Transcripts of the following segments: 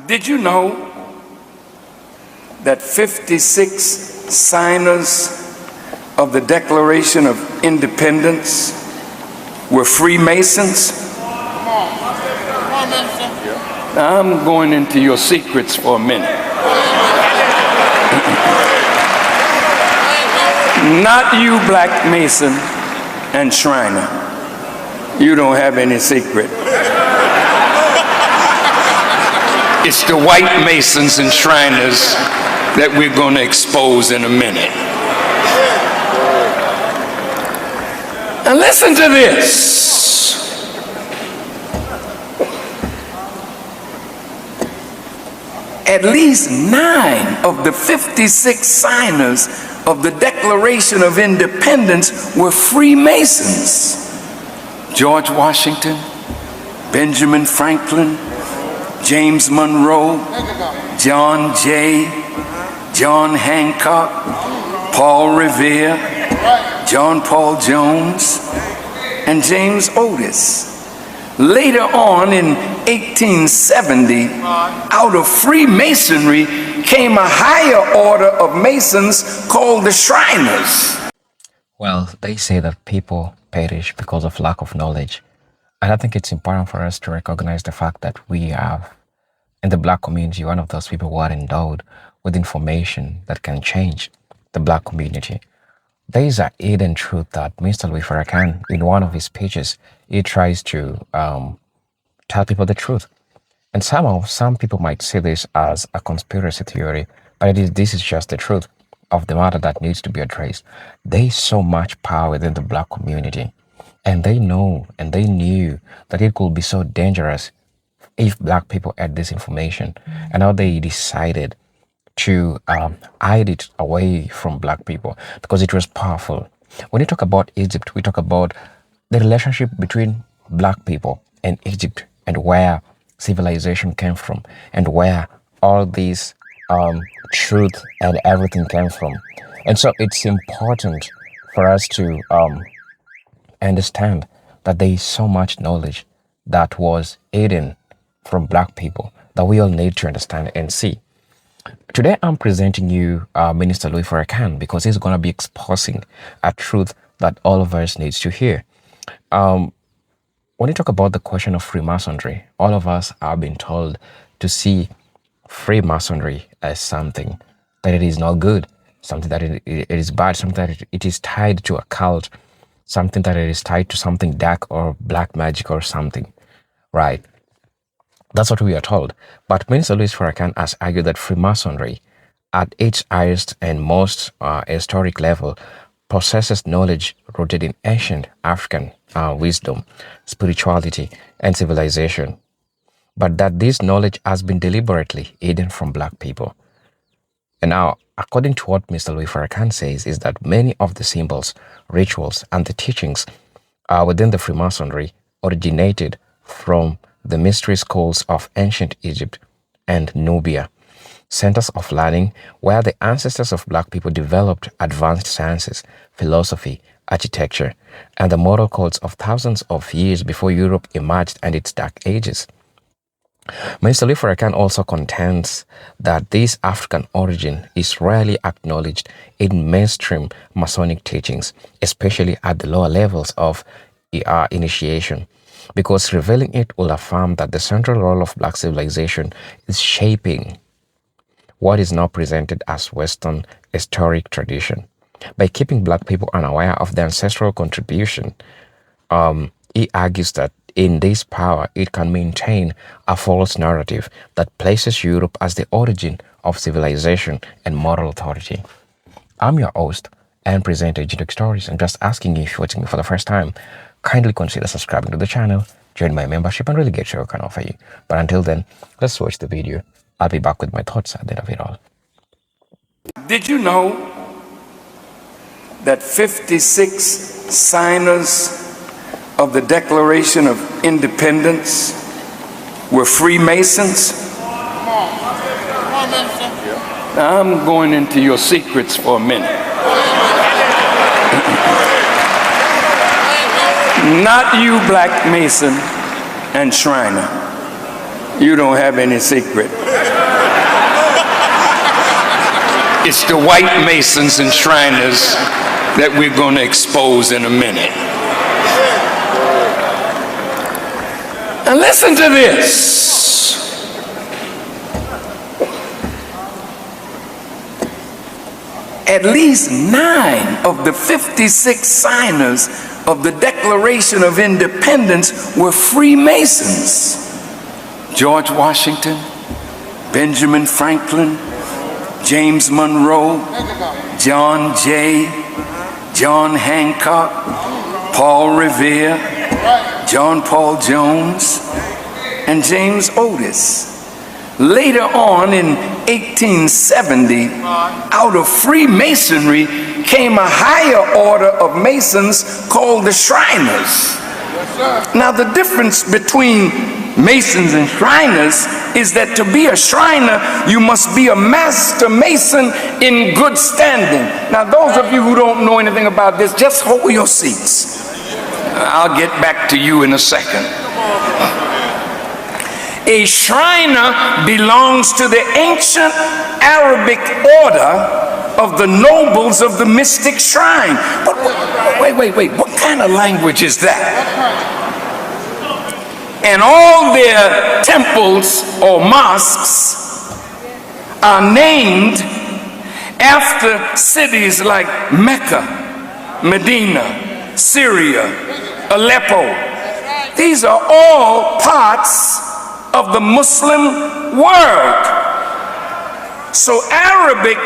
Did you know that 56 signers of the Declaration of Independence were Freemasons? Now, I'm going into your secrets for a minute. Not you, Black Mason and Shriner. You don't have any secret. It's the white Masons and Shriners that we're going to expose in a minute. And listen to this. At least 9 of the 56 signers of the Declaration of Independence were Freemasons. George Washington, Benjamin Franklin, James Monroe, John Jay, John Hancock, Paul Revere, John Paul Jones, and James Otis. Later on in 1870, out of Freemasonry came a higher order of Masons called the Shriners. Well, they say that people perish because of lack of knowledge. And I think it's important for us to recognize the fact that we have, in the Black community, one of those people who are endowed with information that can change the Black community. There is a hidden truth that Mr. Farrakhan, in one of his speeches, he tries to tell people the truth. And some people might see this as a conspiracy theory, but this is just the truth of the matter that needs to be addressed. There is so much power within the Black community, and they know and they knew that it could be so dangerous if Black people had this information, and now they decided to hide it away from Black people because it was powerful. When you talk about Egypt, we talk about the relationship between Black people and Egypt and where civilization came from and where all these truth and everything came from. And so it's important for us to understand that there is so much knowledge that was hidden from Black people that we all need to understand and see. Today, I'm presenting you Minister Louis Farrakhan because he's going to be exposing a truth that all of us needs to hear. When you talk about the question of Freemasonry, all of us are being told to see Freemasonry as something that it is not good, something that it is bad, something that it is tied to a cult, something that it is tied to something dark or black magic or something, right? That's what we are told. But Minister Louis Farrakhan has argued that Freemasonry, at its highest and most historic level, possesses knowledge rooted in ancient African wisdom, spirituality, and civilization, but that this knowledge has been deliberately hidden from Black people. And now, according to what Mr. Louis Farrakhan says, is that many of the symbols, rituals, and the teachings within the Freemasonry originated from the mystery schools of ancient Egypt and Nubia, centers of learning where the ancestors of Black people developed advanced sciences, philosophy, architecture, and the moral codes of thousands of years before Europe emerged and its dark ages. Mr. Louis Farrakhan also contends that this African origin is rarely acknowledged in mainstream Masonic teachings, especially at the lower levels of initiation, because revealing it will affirm that the central role of Black civilization is shaping what is now presented as Western historic tradition. By keeping Black people unaware of their ancestral contribution, he argues that in this power, it can maintain a false narrative that places Europe as the origin of civilization and moral authority. I'm your host and presenter, Decoding Stories. I'm just asking you, if you're watching me for the first time, kindly consider subscribing to the channel, join my membership, and really get what I can offer you. But until then, let's watch the video. I'll be back with my thoughts at the end of it all. Did you know that 56 signers of the Declaration of Independence were Freemasons? Now, I'm going into your secrets for a minute. Not you, Black Mason and Shriner. You don't have any secret. It's the white Masons and Shriners that we're going to expose in a minute. And listen to this. At least 9 of the 56 signers of the Declaration of Independence were Freemasons. George Washington, Benjamin Franklin, James Monroe, John Jay, John Hancock, Paul Revere, John Paul Jones, and James Otis. Later on in 1870, out of Freemasonry came a higher order of Masons called the Shriners. Now the difference between Masons and Shriners is that to be a Shriner, you must be a master Mason in good standing. Now those of you who don't know anything about this, just hold your seats. I'll get back to you in a second. A Shriner belongs to the ancient Arabic order of the nobles of the mystic shrine. But wait, what kind of language is that? And all their temples or mosques are named after cities like Mecca, Medina, Syria, Aleppo. These are all parts of the Muslim world. So Arabic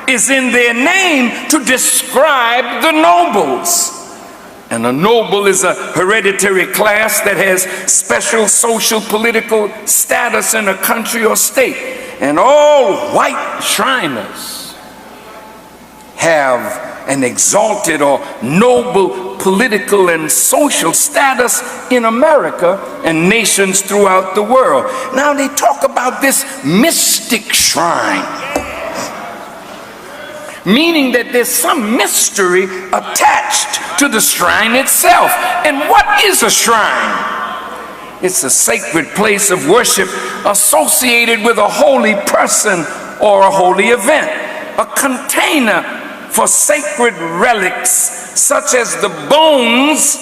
is in their name to describe the nobles. And a noble is a hereditary class that has special social political status in a country or state. And all white Shriners have an exalted or noble political and social status in America and nations throughout the world. Now they talk about this mystic shrine, meaning that there's some mystery attached to the shrine itself. And what is a shrine? It's a sacred place of worship associated with a holy person or a holy event, a container for sacred relics such as the bones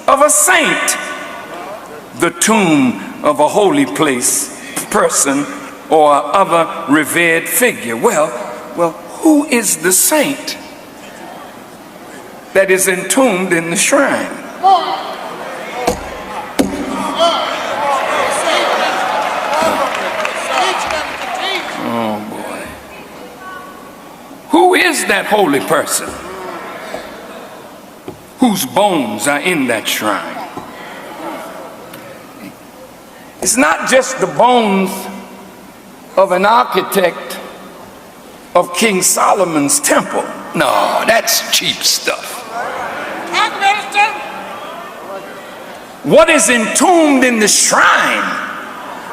of a saint, the tomb of a holy person or other revered figure. Well, who is the saint that is entombed in the shrine? Oh boy. Who is that holy person whose bones are in that shrine? It's not just the bones of an architect of King Solomon's temple. No, that's cheap stuff. What is entombed in the shrine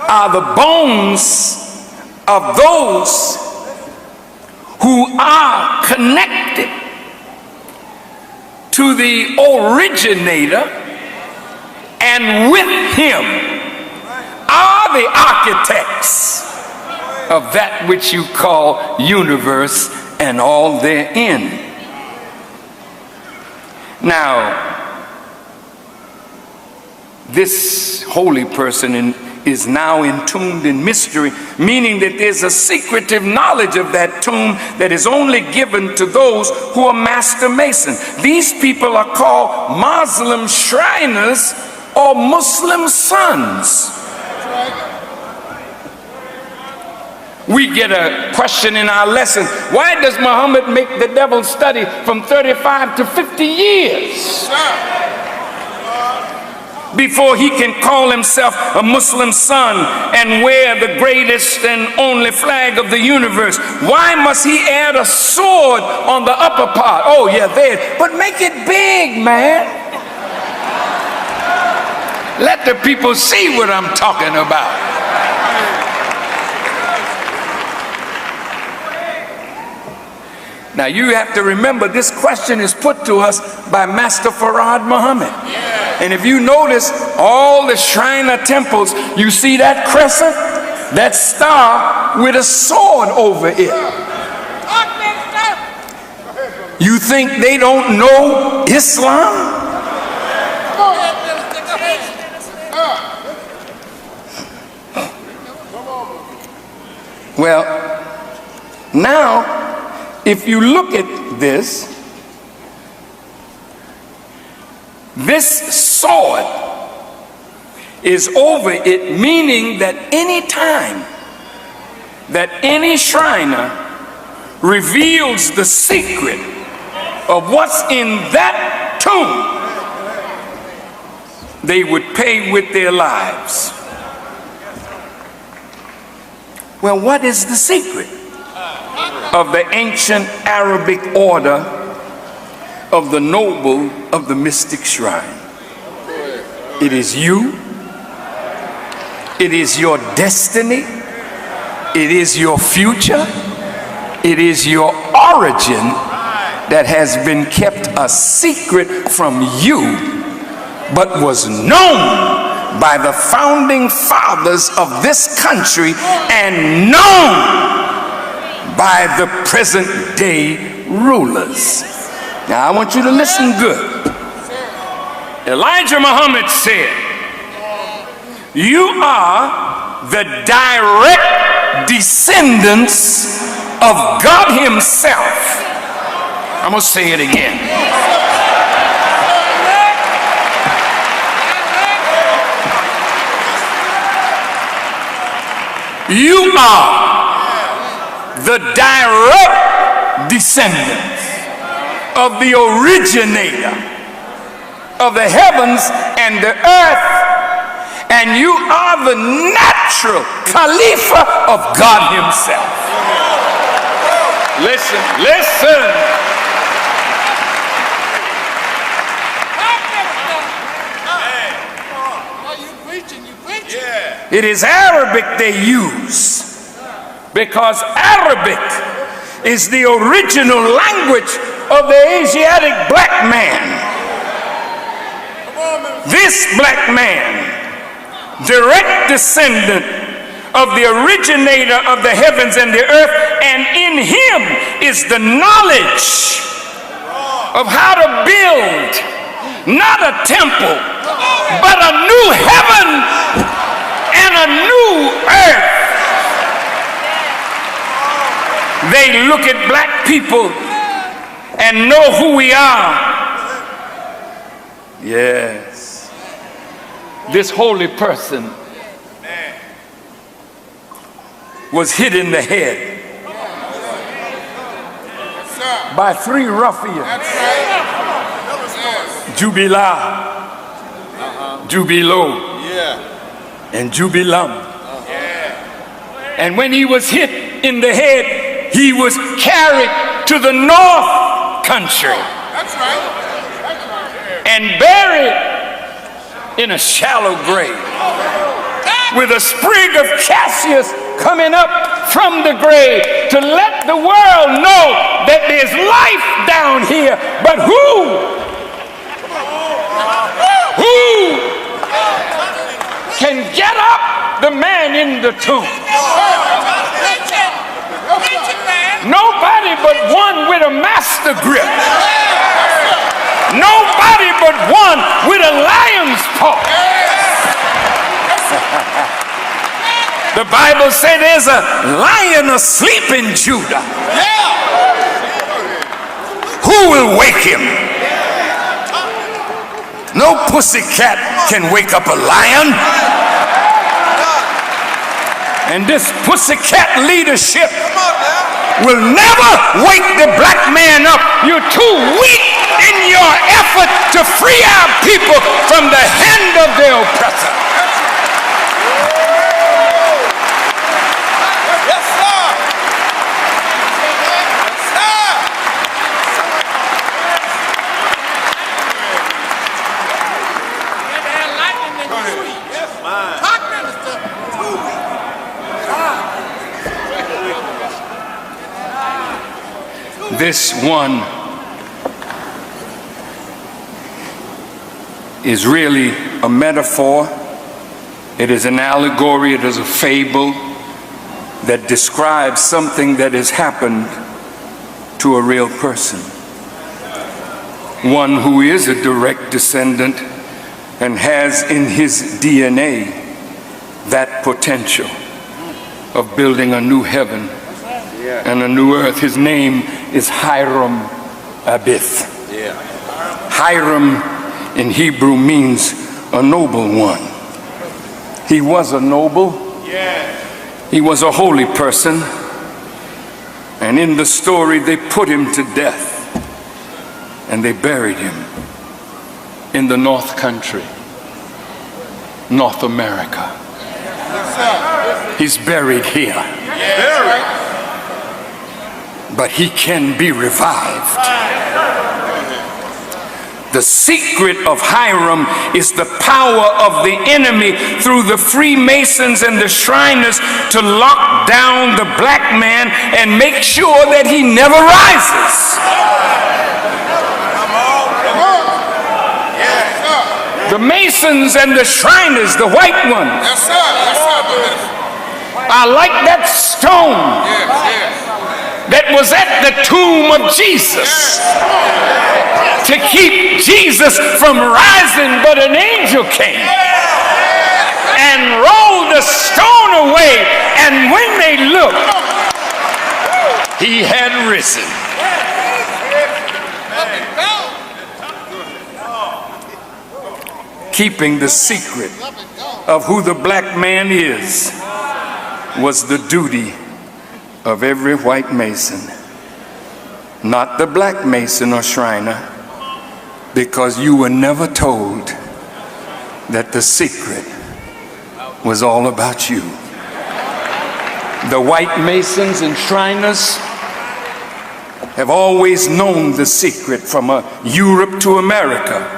are the bones of those who are connected to the originator, and with him are the architects of that which you call universe and all therein. Now, this holy person is now entombed in mystery, meaning that there's a secretive knowledge of that tomb that is only given to those who are master masons. These people are called Muslim Shriners or Muslim sons. We get a question in our lesson: why does Muhammad make the devil study from 35 to 50 years before he can call himself a Muslim son and wear the greatest and only flag of the universe? Why must he add a sword on the upper part? Oh yeah, there, but make it big, man. Let the people see what I'm talking about. Now you have to remember, this question is put to us by Master Farad Muhammad. And if you notice all the Shriner temples, you see that crescent, that star with a sword over it. You think they don't know Islam? Well, now, if you look at this sword is over it, meaning that any time that any Shriner reveals the secret of what's in that tomb, they would pay with their lives. Well, what is the secret of the ancient Arabic order of the noble of the mystic shrine? It is you. It is your destiny. It is your future. It is your origin that has been kept a secret from you, but was known by the founding fathers of this country and known by the present day rulers. Now I want you to listen good. Elijah Muhammad said, you are the direct descendants of God himself. I'm going to say it again. You are the direct descendants of the originator of the heavens and the earth, and you are the natural Khalifa of God himself. Listen, listen. It is Arabic they use because Arabic is the original language of the Asiatic black man. This black man, direct descendant of the originator of the heavens and the earth, and in him is the knowledge of how to build not a temple, but a new heaven and a new earth. They look at black people and know who we are. Yes. This holy person was hit in the head by three ruffians. Jubilah, Jubilo, and Jubilam. And when he was hit in the head, he was carried to the north country and buried in a shallow grave with a sprig of cassia coming up from the grave to let the world know that there's life down here. But who can get up? The man in the tomb. Nobody but one with a master grip. Nobody but one with a lion's paw. The Bible says there's a lion asleep in Judah. Who will wake him? No pussycat can wake up a lion. And this pussycat leadership will never wake the black man up. You're too weak in your effort to free our people from the hand of their oppressor. Yes, sir. This one is really a metaphor. It is an allegory, it is a fable that describes something that has happened to a real person. One who is a direct descendant and has in his DNA that potential of building a new heaven and a new earth. His name is Hiram Abiff. Hiram in Hebrew means a noble one. He was a noble. He was a holy person. And in the story, they put him to death and they buried him in the North Country, North America. He's buried here. But he can be revived. The secret of Hiram is the power of the enemy through the Freemasons and the Shriners to lock down the black man and make sure that he never rises. The Masons and the Shriners, the white ones, are like that stone that was at the tomb of Jesus to keep Jesus from rising, but an angel came and rolled the stone away, and when they looked, he had risen. Keeping the secret of who the black man is was the duty of every white Mason, not the black Mason or Shriner, because you were never told that the secret was all about you. The white Masons and Shriners have always known the secret from Europe to America.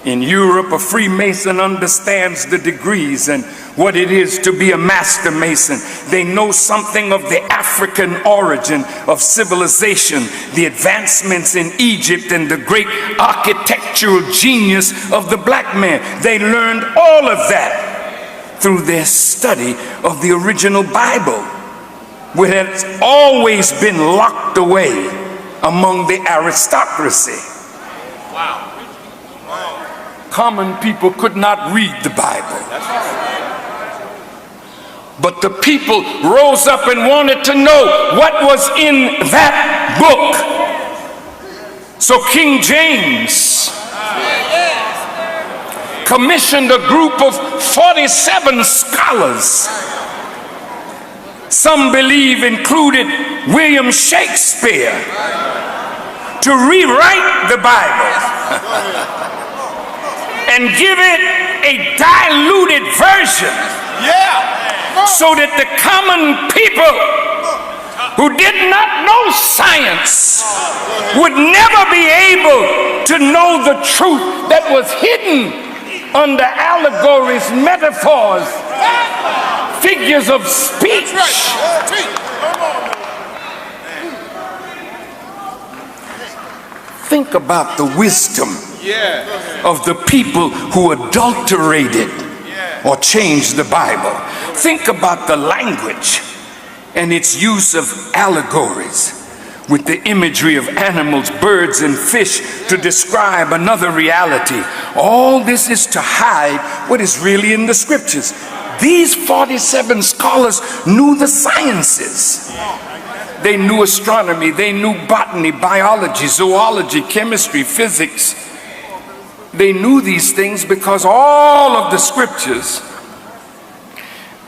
In Europe, a Freemason understands the degrees and what it is to be a master Mason. They know something of the African origin of civilization, the advancements in Egypt, and the great architectural genius of the black man. They learned all of that through their study of the original Bible, which has always been locked away among the aristocracy. Wow. Common people could not read the Bible. But the people rose up and wanted to know what was in that book. So King James commissioned a group of 47 scholars. Some believe included William Shakespeare, to rewrite the Bible and give it a diluted version, so that the common people who did not know science would never be able to know the truth that was hidden under allegories, metaphors, figures of speech. Think about the wisdom of the people who adulterated or changed the Bible. Think about the language and its use of allegories with the imagery of animals, birds, and fish to describe another reality. All this is to hide what is really in the scriptures. These 47 scholars knew the sciences. They knew astronomy, they knew botany, biology, zoology, chemistry, physics. They knew these things because all of the scriptures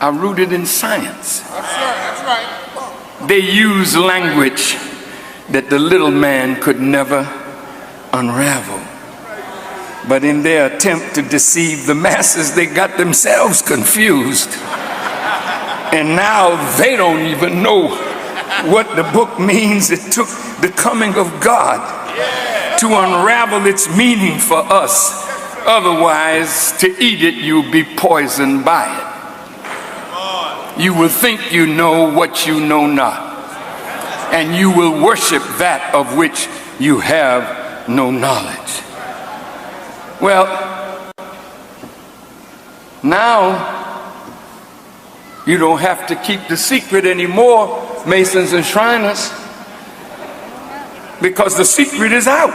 are rooted in science. That's right. They use language that the little man could never unravel. But in their attempt to deceive the masses, they got themselves confused. And now they don't even know what the book means. It took the coming of God to unravel its meaning for us. Otherwise, to eat it, you'll be poisoned by it. You will think you know what you know not, and you will worship that of which you have no knowledge. Well, now you don't have to keep the secret anymore, Masons and Shriners, because the secret is out.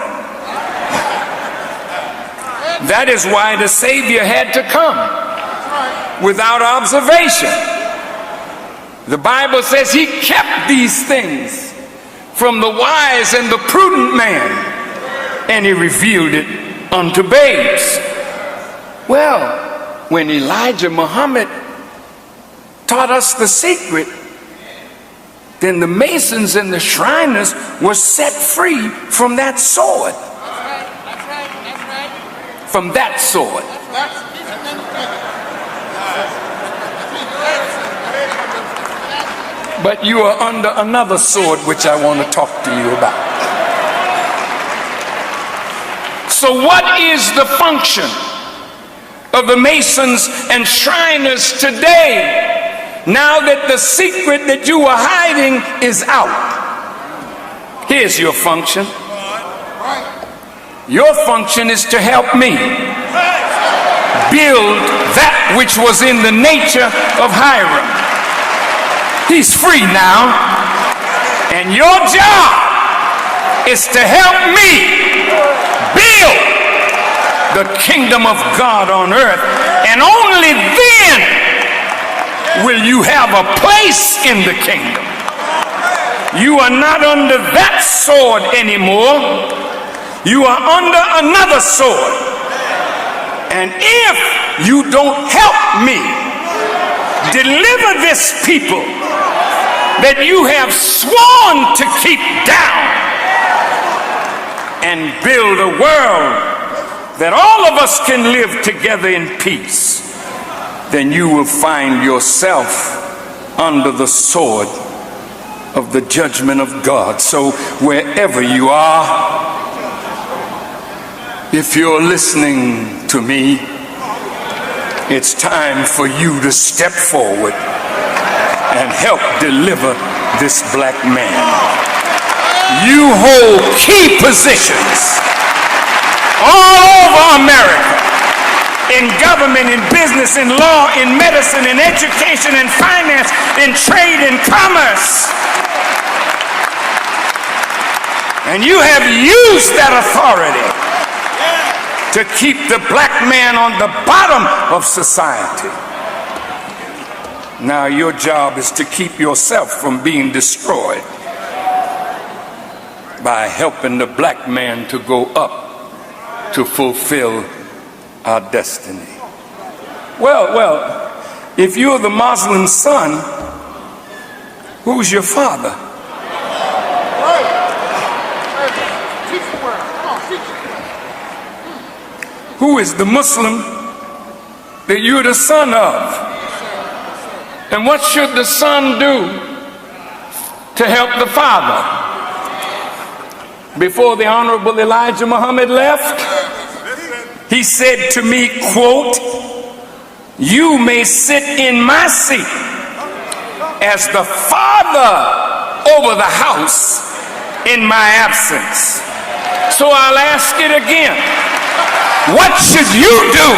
That is why the Savior had to come without observation. The Bible says he kept these things from the wise and the prudent man, and he revealed it unto babes. Well, when Elijah Muhammad taught us the secret, then the Masons and the Shriners were set free from that sword. From that sword. But you are under another sword which I want to talk to you about. So what is the function of the Masons and Shriners today, now that the secret that you were hiding is out? Here's your function. Your function is to help me build that which was in the nature of Hiram. He's free now, and your job is to help me build the kingdom of God on earth, and only then will you have a place in the kingdom. You are not under that sword anymore. You are under another sword. And if you don't help me deliver this people that you have sworn to keep down and build a world that all of us can live together in peace, then you will find yourself under the sword of the judgment of God. So wherever you are, if you're listening to me, it's time for you to step forward and help deliver this black man. You hold key positions all over America, in government, in business, in law, in medicine, in education, in finance, in trade, in commerce. And you have used that authority to keep the black man on the bottom of society. Now your job is to keep yourself from being destroyed by helping the black man to go up to fulfill our destiny. Well, if you're the Muslim son, who's your father? Who is the Muslim that you're the son of? And what should the son do to help the father? Before the Honorable Elijah Muhammad left, he said to me, quote, "You may sit in my seat as the father over the house in my absence." So I'll ask it again. What should you do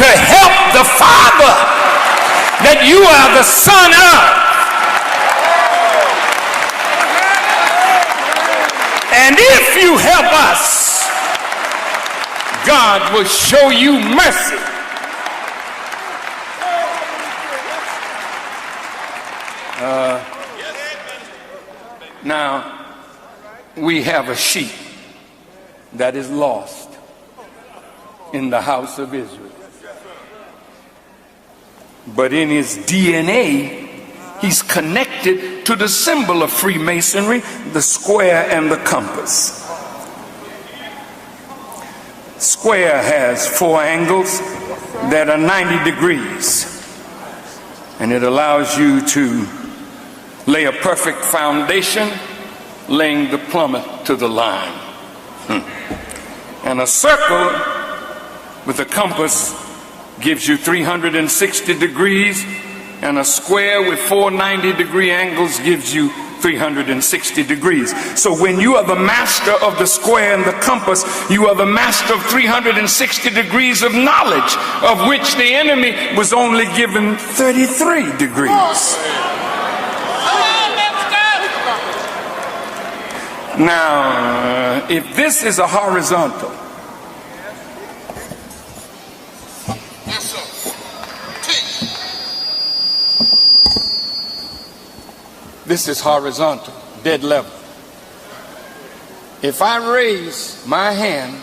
to help the Father that you are the son of? And if you help us, God will show you mercy. Now, we have a sheep that is lost in the house of Israel. But in his DNA, he's connected to the symbol of Freemasonry, the square and the compass. Square has 4 angles that are 90 degrees, and it allows you to lay a perfect foundation, laying the plummet to the line. And a circle with a compass gives you 360 degrees, and a square with 4 90-degree angles gives you 360 degrees. So when you are the master of the square and the compass, you are the master of 360 degrees of knowledge, of which the enemy was only given 33 degrees. Now, if this is a horizontal, this is horizontal, dead level. If I raise my hand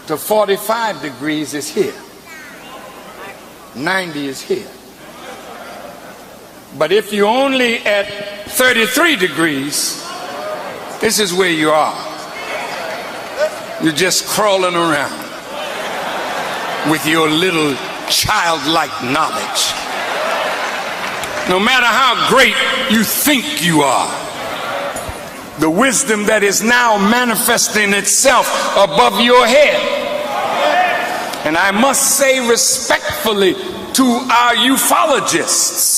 to 45 degrees, it's here. 90 is here. But if you're only at 33 degrees, this is where you are. You're just crawling around with your little childlike knowledge. No matter how great you think you are, the wisdom that is now manifesting itself above your head. And I must say respectfully to our ufologists,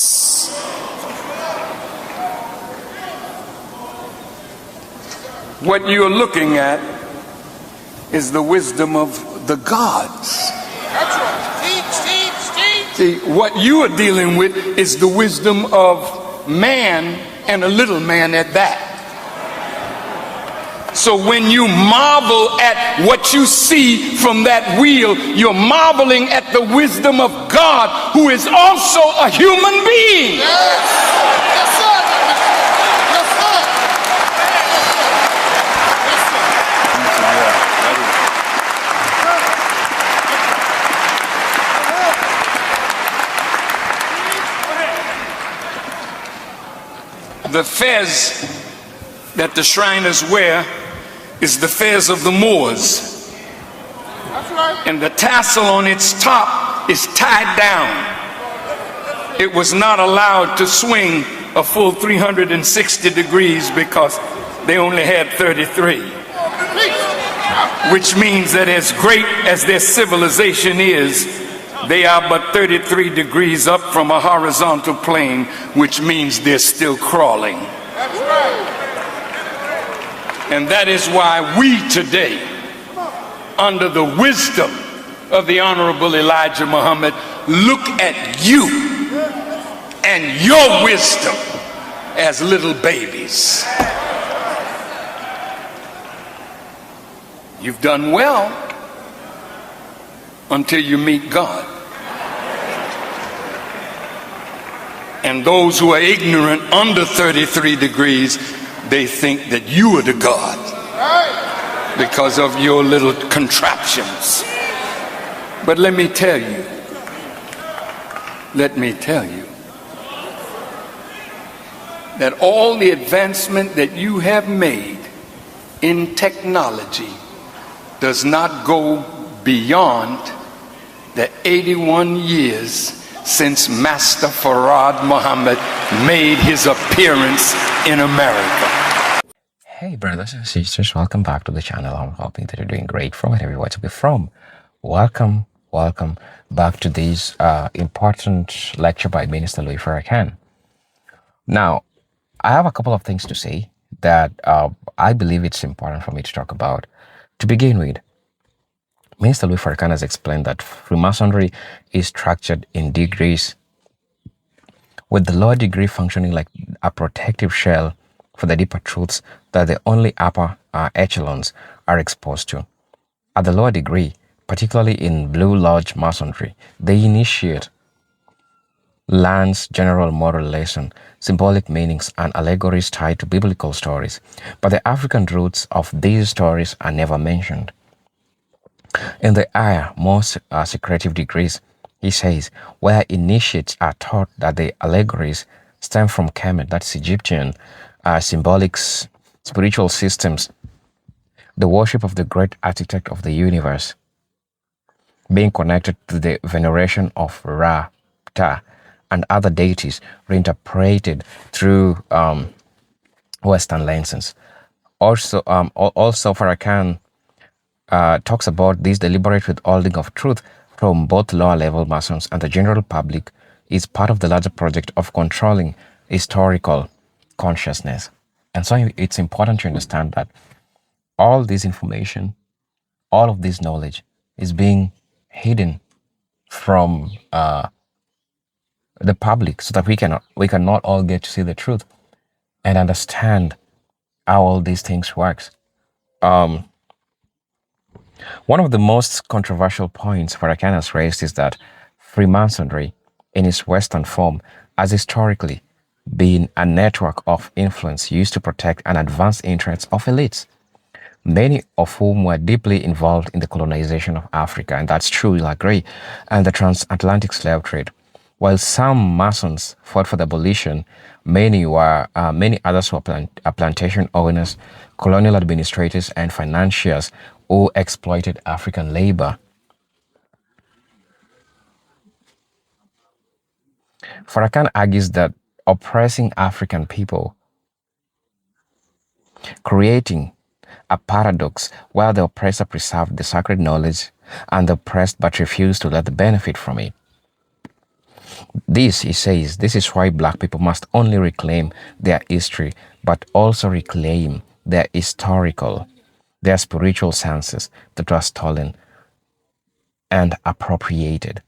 what you're looking at is the wisdom of the gods. That's right. Teach. See, what you are dealing with is the wisdom of man, and a little man at that. So when you marvel at what you see from that wheel, you're marveling at the wisdom of God, who is also a human being. Yes, sir. The fez that the Shriners wear is the fez of the Moors. That's right. And the tassel on its top is tied down. It was not allowed to swing a full 360 degrees because they only had 33. Which means that as great as their civilization is, they are but 33 degrees up from a horizontal plane, which means they're still crawling. That's right. And that is why we today, under the wisdom of the Honorable Elijah Muhammad, look at you and your wisdom as little babies. You've done well until you meet God. And those who are ignorant under 33 degrees, they think that you are the God because of your little contraptions. But let me tell you, that all the advancement that you have made in technology does not go beyond the 81 years since Master Farad Muhammad made his appearance in America. Hey brothers and sisters, welcome back to the channel. I'm hoping that you're doing great from wherever you want to be from. Welcome back to this important lecture by Minister Louis Farrakhan. Now, I have a couple of things to say that I believe it's important for me to talk about. To begin with, Minister Louis Farrakhan has explained that Freemasonry is structured in degrees, with the lower degree functioning like a protective shell for the deeper truths that the only upper echelons are exposed to. At the lower degree, particularly in Blue Lodge Masonry, the initiate learns general moral lesson, symbolic meanings, and allegories tied to biblical stories, but the African roots of these stories are never mentioned. In the higher, more secretive degrees, he says, where initiates are taught that the allegories stem from Kemet, that's Egyptian, symbolic spiritual systems, the worship of the great architect of the universe, being connected to the veneration of Ra, Ta, and other deities reinterpreted through Western lenses. Also Farrakhan talks about this deliberate withholding of truth from both lower-level Masons and the general public is part of the larger project of controlling historical consciousness. And so it's important to understand that all this information, all of this knowledge is being hidden from the public so that we cannot all get to see the truth and understand how all these things works. Um, One of the most controversial points Farrakhan has raised is that Freemasonry, in its Western form, has historically been a network of influence used to protect and advance interests of elites, many of whom were deeply involved in the colonization of Africa, and that's true, you'll agree, and the transatlantic slave trade. While some Masons fought for the abolition, many others were plantation owners, colonial administrators, and financiers who exploited African labor. Farrakhan argues that oppressing African people, creating a paradox where the oppressor preserved the sacred knowledge and the oppressed but refused to let the benefit from it. This, he says, this is why black people must only reclaim their history, but also reclaim their spiritual senses that were stolen and appropriated.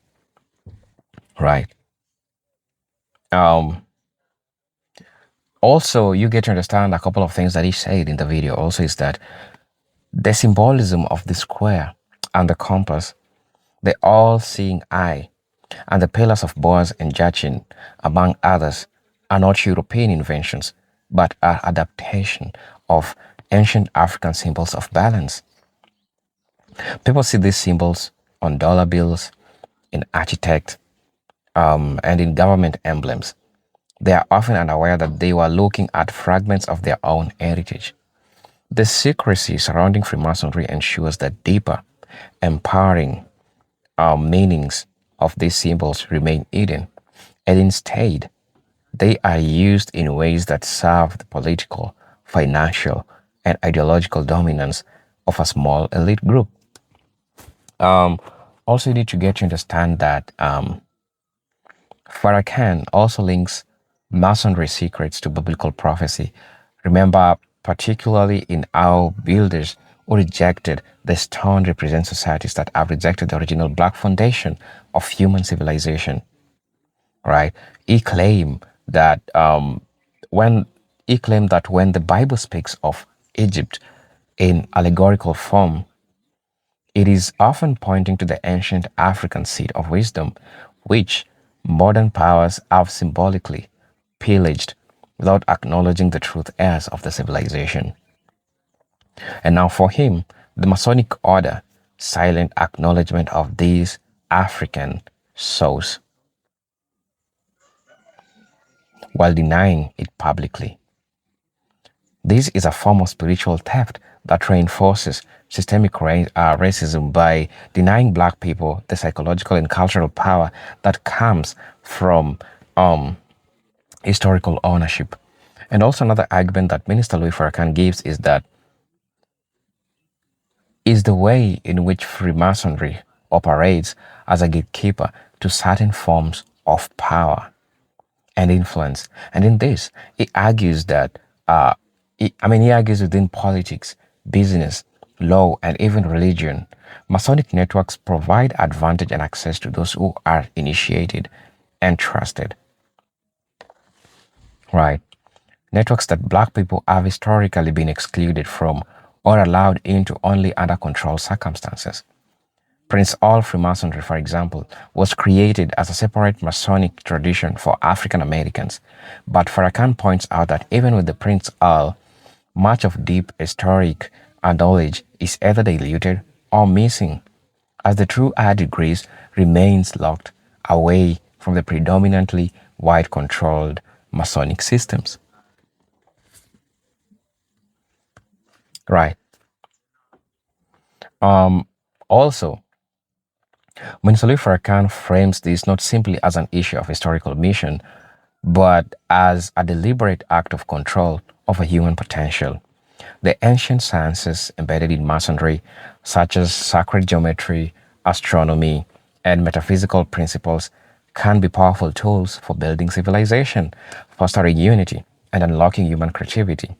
Right. Um, Also, you get to understand a couple of things that he said in the video also is that the symbolism of the square and the compass, the all-seeing eye, and the pillars of Boaz and Jachin, among others, are not European inventions, but are adaptation of ancient African symbols of balance. People see these symbols on dollar bills, in architect, and in government emblems. They are often unaware that they were looking at fragments of their own heritage. The secrecy surrounding Freemasonry ensures that deeper, empowering meanings of these symbols remain hidden, and instead, they are used in ways that serve the political, financial, and ideological dominance of a small elite group. Also, you need to get to understand that Farrakhan also links Masonry secrets to biblical prophecy. Remember, particularly in how builders who rejected the stone represent societies that have rejected the original black foundation of human civilization. Right? He claimed that when the Bible speaks of Egypt in allegorical form, it is often pointing to the ancient African seat of wisdom, which modern powers have symbolically pillaged without acknowledging the truth heirs of the civilization. And now for him, the Masonic order, silent acknowledgement of these African souls while denying it publicly. This is a form of spiritual theft that reinforces systemic racism by denying black people the psychological and cultural power that comes from historical ownership. And also another argument that Minister Louis Farrakhan gives is that is the way in which Freemasonry operates as a gatekeeper to certain forms of power and influence. And in this, he argues that, he argues within politics, business, law, and even religion, Masonic networks provide advantage and access to those who are initiated and trusted. Right? Networks that black people have historically been excluded from or allowed into only under controlled circumstances. Prince Hall Freemasonry, for example, was created as a separate Masonic tradition for African Americans, but Farrakhan points out that even with the Prince Hall, much of deep historic knowledge is either diluted or missing, as the true higher degrees remains locked away from the predominantly white-controlled Masonic systems. Right. Also, Minsalui Farrakhan frames this not simply as an issue of historical mission, but as a deliberate act of control over human potential. The ancient sciences embedded in Masonry, such as sacred geometry, astronomy, and metaphysical principles, can be powerful tools for building civilization, fostering unity, and unlocking human creativity.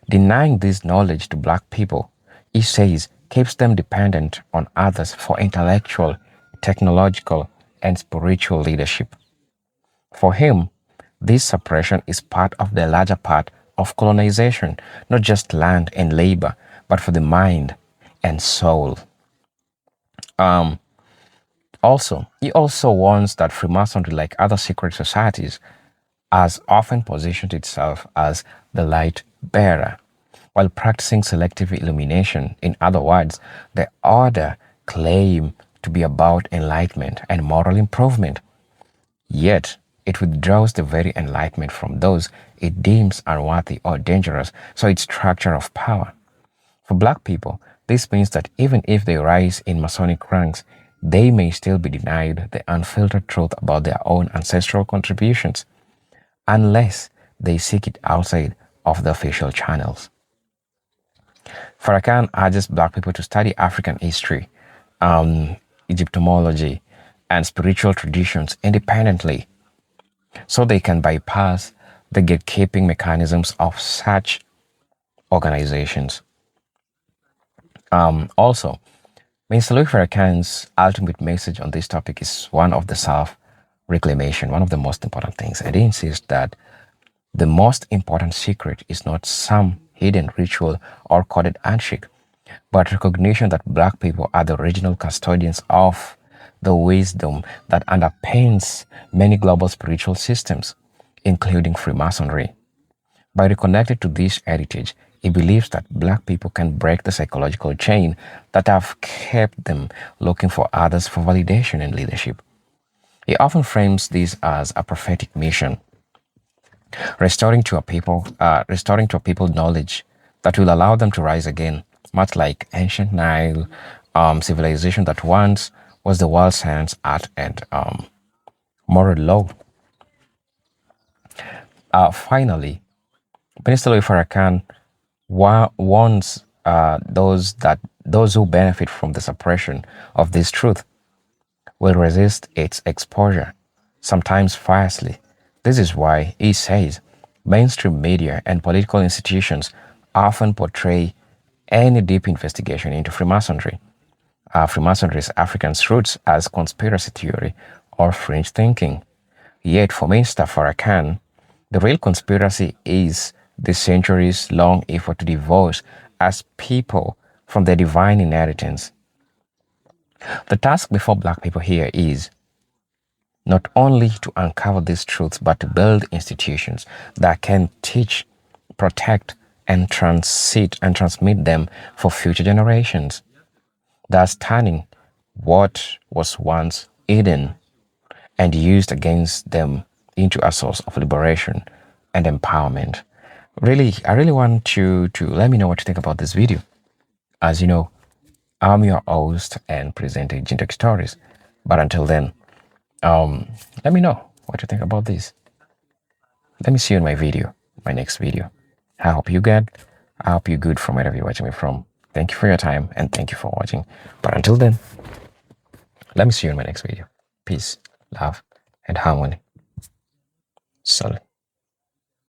Denying this knowledge to black people, he says, keeps them dependent on others for intellectual, technological, and spiritual leadership. For him, this suppression is part of the larger part of colonization, not just land and labor, but for the mind and soul. He also warns that Freemasonry, like other secret societies, has often positioned itself as the light bearer, while practicing selective illumination. In other words, the order claim to be about enlightenment and moral improvement, yet it withdraws the very enlightenment from those it deems unworthy or dangerous, so its structure of power. For black people, this means that even if they rise in Masonic ranks, they may still be denied the unfiltered truth about their own ancestral contributions, unless they seek it outside of the official channels. Farrakhan urges black people to study African history, Egyptology, and spiritual traditions independently so they can bypass the gatekeeping mechanisms of such organizations. Also, Mr. Louis Farrakhan's ultimate message on this topic is one of the self-reclamation, one of the most important things. And he insists that the most important secret is not some hidden ritual or coded handshake, but recognition that black people are the original custodians of the wisdom that underpins many global spiritual systems, including Freemasonry. By reconnecting to this heritage, he believes that black people can break the psychological chain that have kept them looking for others for validation and leadership. He often frames this as a prophetic mission, restoring to a people knowledge that will allow them to rise again, much like ancient Nile civilization that once was the world's science, art, and moral law. Finally, Minister Louis Farrakhan warns those who benefit from the suppression of this truth will resist its exposure, sometimes fiercely. This is why he says mainstream media and political institutions often portray any deep investigation into Freemasonry's African roots as conspiracy theory or fringe thinking. Yet for Mr. Farrakhan, the real conspiracy is the centuries-long effort to divorce as people from their divine inheritance. The task before black people here is not only to uncover these truths, but to build institutions that can teach, protect, and transmit them for future generations, thus turning what was once hidden and used against them into a source of liberation and empowerment. I really want you to let me know what you think about this video. As you know, I'm your host and presenter, Jintek Stories. But until then, let me know what you think about this. Let me see you in my next video. I hope you're good from wherever you're watching me from. Thank you for your time and thank you for watching. But until then, let me see you in my next video. Peace, love, and harmony. Solid.